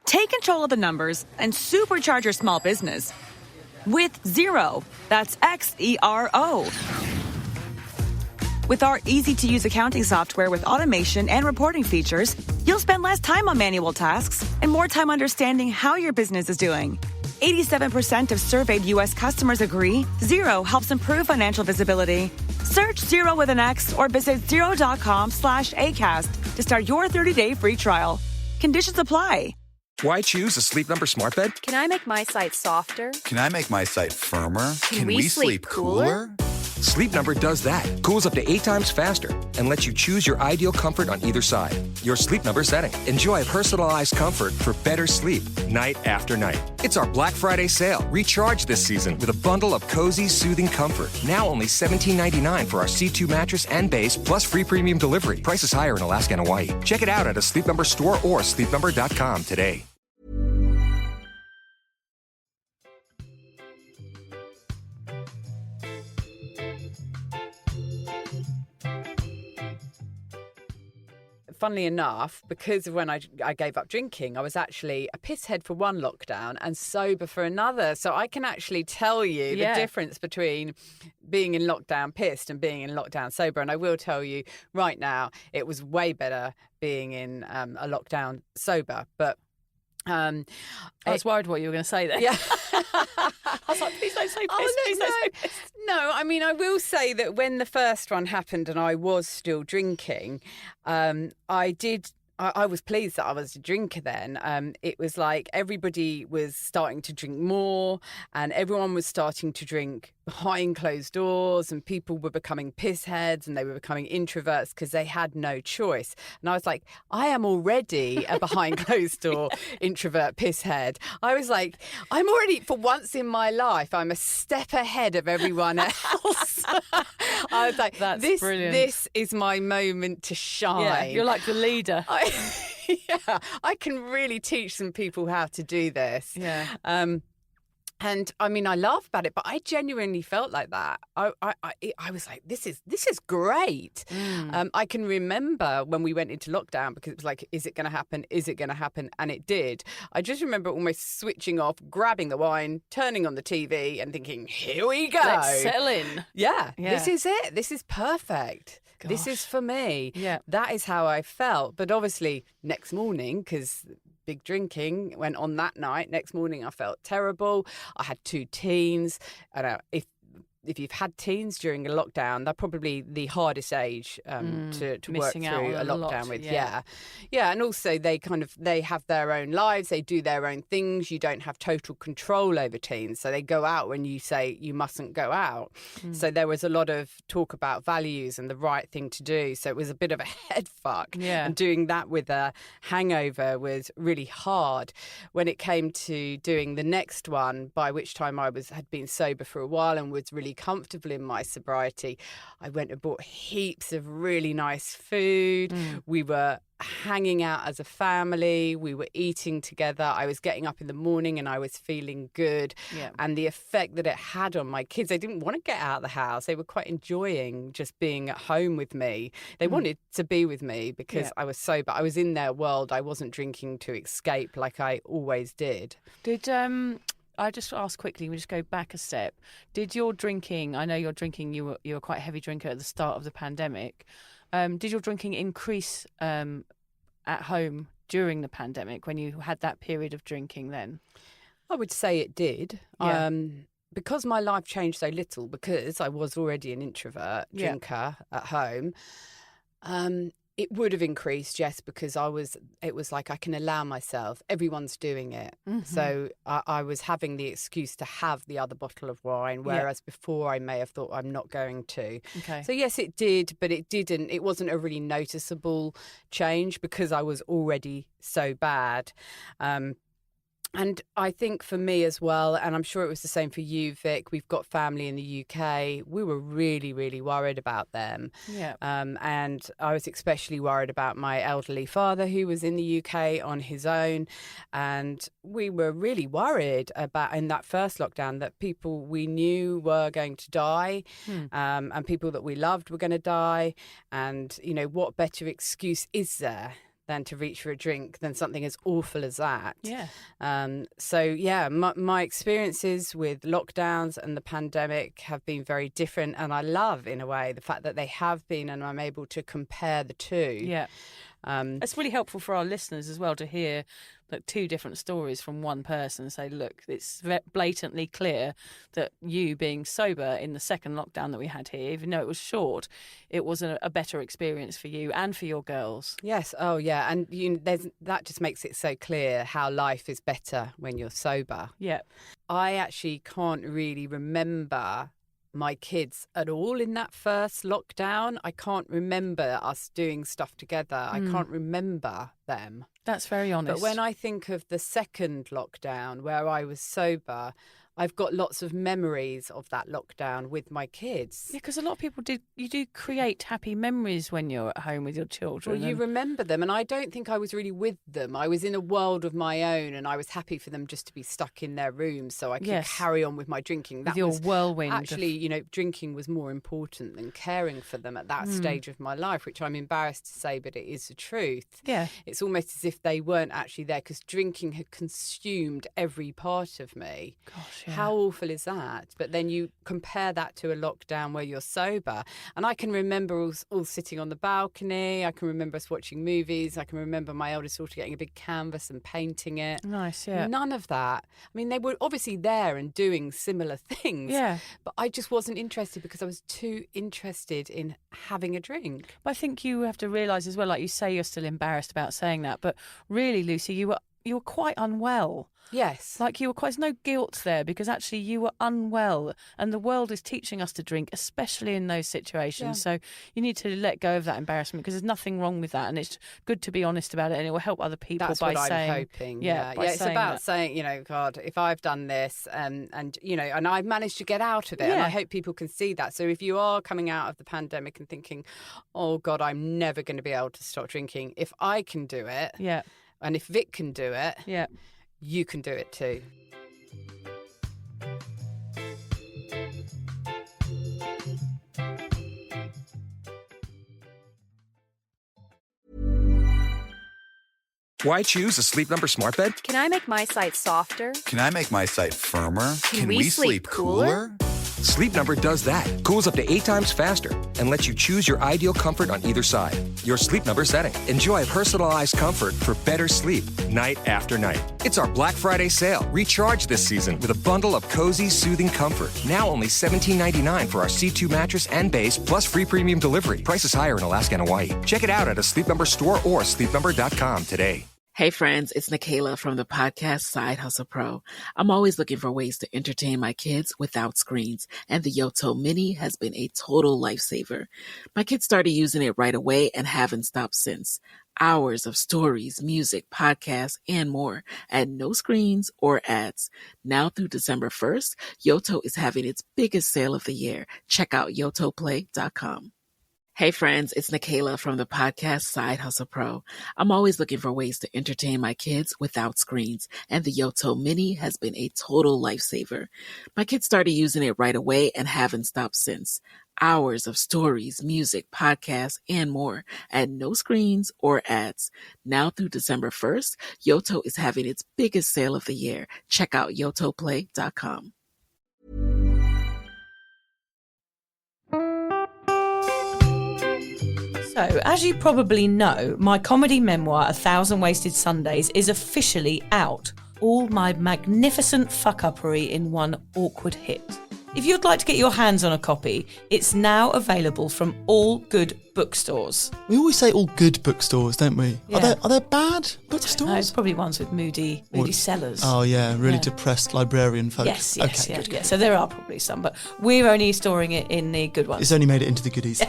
Take control of the numbers and supercharge your small business with Xero. That's Xero. With our easy-to-use accounting software with automation and reporting features, you'll spend less time on manual tasks and more time understanding how your business is doing. 87% of surveyed U.S. customers agree Xero helps improve financial visibility. Search Xero with an X or visit Xero.com/Acast to start your 30-day free trial. Conditions apply. Why choose a Sleep Number smart bed? Can I make my site softer? Can I make my site firmer? Can we sleep cooler? Sleep Number does that. Cools up to 8 times faster and lets you choose your ideal comfort on either side. Your Sleep Number setting. Enjoy personalized comfort for better sleep night after night. It's our Black Friday sale. Recharge this season with a bundle of cozy, soothing comfort. Now only $17.99 for our C2 mattress and base, plus free premium delivery. Prices higher in Alaska and Hawaii. Check it out at a Sleep Number store or sleepnumber.com today. Funnily enough, because of when I gave up drinking, I was actually a pisshead for one lockdown and sober for another. So I can actually tell you the difference between being in lockdown pissed and being in lockdown sober. And I will tell you right now, it was way better being in a lockdown sober. But I was worried what you were going to say there. Yeah. I was like, please don't say pissed, don't say pissed. No, I mean, I will say that when the first one happened and I was still drinking, I was pleased that I was a drinker then. It was like everybody was starting to drink more and everyone was starting to drink behind closed doors, and people were becoming pissheads and they were becoming introverts because they had no choice. And I was like, I am already a behind closed door introvert pisshead. I was like, I'm already, for once in my life, I'm a step ahead of everyone else. I was like, That's brilliant. This is my moment to shine. Yeah, you're like the leader. I can really teach some people how to do this. Yeah. And I mean, I laugh about it, but I genuinely felt like that. I was like, this is great. I can remember when we went into lockdown because it was like, is it going to happen? Is it going to happen? And it did. I just remember almost switching off, grabbing the wine, turning on the TV and thinking, here we go. Let's settle in. Yeah, this is it. This is perfect. Gosh. This is for me. Yeah. That is how I felt. But obviously, next morning, because big drinking went on that night, next morning I felt terrible. I had 2 teens. And if you've had teens during a lockdown, they're probably the hardest age to work through a lockdown with. Yeah. And also they have their own lives. They do their own things. You don't have total control over teens. So they go out when you say you mustn't go out. So there was a lot of talk about values and the right thing to do. So it was a bit of a head fuck. Yeah. And doing that with a hangover was really hard. When it came to doing the next one, by which time I had been sober for a while and was really comfortable in my sobriety, I went and bought heaps of really nice food. We were hanging out as a family. We were eating together. I was getting up in the morning and I was feeling good. Yeah. And the effect that it had on my kids, they didn't want to get out of the house. They were quite enjoying just being at home with me. They wanted to be with me because I was sober. I was in their world. I wasn't drinking to escape like I always did. Did I just ask quickly, we just go back a step. Did your drinking, I know you're drinking, you were quite a heavy drinker at the start of the pandemic. Did your drinking increase at home during the pandemic when you had that period of drinking then? I would say it did. Yeah. Because my life changed so little, because I was already an introvert drinker at home, it would have increased, yes, because it was like I can allow myself. Everyone's doing it. Mm-hmm. So I was having the excuse to have the other bottle of wine, whereas before I may have thought I'm not going to. Okay. So yes, it did, but it didn't. It wasn't a really noticeable change because I was already so bad. And I think for me as well, and I'm sure it was the same for you, Vic, we've got family in the UK. We were really, really worried about them. Yeah. And I was especially worried about my elderly father who was in the UK on his own. And we were really worried about, in that first lockdown, that people we knew were going to die and people that we loved were going to die. And, you know, what better excuse is there than to reach for a drink than something as awful as that. Yeah. My experiences with lockdowns and the pandemic have been very different, and I love, in a way, the fact that they have been, and I'm able to compare the two. Yeah. It's really helpful for our listeners as well to hear like two different stories from one person. Say, look, it's blatantly clear that you being sober in the second lockdown that we had here, even though it was short, it was a better experience for you and for your girls. Yes. Oh, yeah. And that just makes it so clear how life is better when you're sober. Yeah. I actually can't really remember my kids at all in that first lockdown. I can't remember us doing stuff together. I can't remember them. That's very honest. But when I think of the second lockdown where I was sober, I've got lots of memories of that lockdown with my kids. Yeah, because a lot of people you do create happy memories when you're at home with your children. Well, you remember them, and I don't think I was really with them. I was in a world of my own, and I was happy for them just to be stuck in their rooms so I could carry on with my drinking. With your whirlwind. Actually, drinking was more important than caring for them at that stage of my life, which I'm embarrassed to say, but it is the truth. Yeah. It's almost as if they weren't actually there because drinking had consumed every part of me. Gosh. Yeah. How awful is that? But then you compare that to a lockdown where you're sober. And I can remember all sitting on the balcony. I can remember us watching movies. I can remember my eldest daughter getting a big canvas and painting it. Nice, yeah. None of that. I mean, they were obviously there and doing similar things. Yeah. But I just wasn't interested because I was too interested in having a drink. But I think you have to realise as well, like you say, you're still embarrassed about saying that. But really, Lucy, you were quite unwell. Yes. Like there's no guilt there because actually you were unwell and the world is teaching us to drink, especially in those situations. Yeah. So you need to let go of that embarrassment because there's nothing wrong with that and it's good to be honest about it and it will help other people That's by what saying. I'm hoping. Yeah, it's about saying, God, if I've done this and I've managed to get out of it and I hope people can see that. So if you are coming out of the pandemic and thinking, oh God, I'm never going to be able to stop drinking, if I can do it. Yeah. And if Vic can do it. Yeah. You can do it too. Why choose a Sleep Number smart bed? Can I make my site softer? Can I make my site firmer? Can we sleep cooler? Sleep Number does that. Cools up to 8 times faster and lets you choose your ideal comfort on either side. Your Sleep Number setting. Enjoy personalized comfort for better sleep night after night. It's our Black Friday sale. Recharge this season with a bundle of cozy, soothing comfort. Now only $17.99 for our C2 mattress and base, plus free premium delivery. Prices higher in Alaska and Hawaii. Check it out at a Sleep Number store or sleepnumber.com today. Hey friends, it's Nikayla from the podcast Side Hustle Pro. I'm always looking for ways to entertain my kids without screens, and the Yoto Mini has been a total lifesaver. My kids started using it right away and haven't stopped since. Hours of stories, music, podcasts, and more at no screens or ads. Now through December 1st, Yoto is having its biggest sale of the year. Check out yotoplay.com. Hey friends, it's Nikayla from the podcast Side Hustle Pro. I'm always looking for ways to entertain my kids without screens, and the Yoto Mini has been a total lifesaver. My kids started using it right away and haven't stopped since. Hours of stories, music, podcasts, and more at no screens or ads. Now through December 1st, Yoto is having its biggest sale of the year. Check out yotoplay.com. So, as you probably know, my comedy memoir, 1,000 Wasted Sundays, is officially out. All my magnificent fuck-uppery in one awkward hit. If you'd like to get your hands on a copy, it's now available from all good bookstores. We always say all good bookstores, don't we? Yeah. Are there bad No, bookstores? it's probably ones with moody sellers. Oh yeah, really Yeah. depressed librarian folk. Yes, okay, yeah, good. yeah. So there are probably some, but we're only storing it in the good ones. It's only made it into the goodies.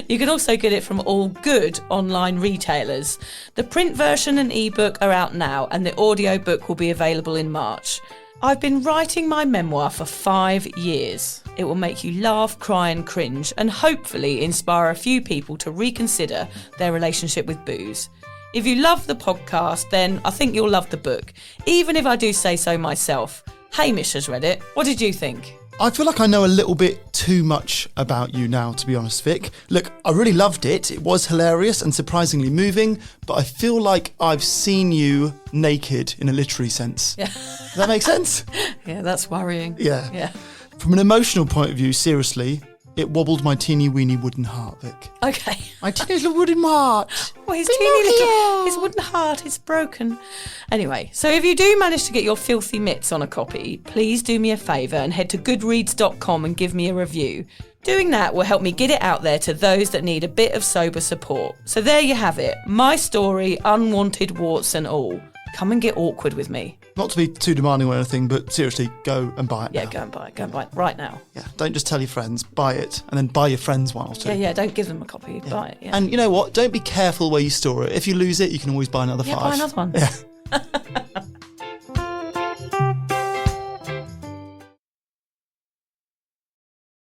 You can also get it from all good online retailers. The print version and ebook are out now, and the audiobook will be available in March. I've been writing my memoir for 5 years. It will make you laugh, cry and cringe, and hopefully inspire a few people to reconsider their relationship with booze. If you love the podcast, then I think you'll love the book, even if I do say so myself. Hamish has read it. What did you think? I feel like I know a little bit too much about you now, to be honest, Vic. Look, I really loved it. It was hilarious and surprisingly moving, but I feel like I've seen you naked in a literary sense. Yeah. Does that make sense? Yeah, that's worrying. Yeah. From an emotional point of view, seriously, it wobbled my teeny weeny wooden heart, Vic. Okay. My teeny little wooden heart. Well, his wooden heart is broken. Anyway, so if you do manage to get your filthy mitts on a copy, please do me a favour and head to goodreads.com and give me a review. Doing that will help me get it out there to those that need a bit of sober support. So there you have it. My story, unwanted warts and all. Come and get awkward with me. Not to be too demanding or anything, but seriously, go and buy it now. Yeah, go and buy it. Go and buy it right now. Yeah, don't just tell your friends, buy it, and then buy your friends one or two. Yeah, don't give them a copy, buy it. Yeah. And you know what? Don't be careful where you store it. If you lose it, you can always buy another 5. Buy another one. Yeah.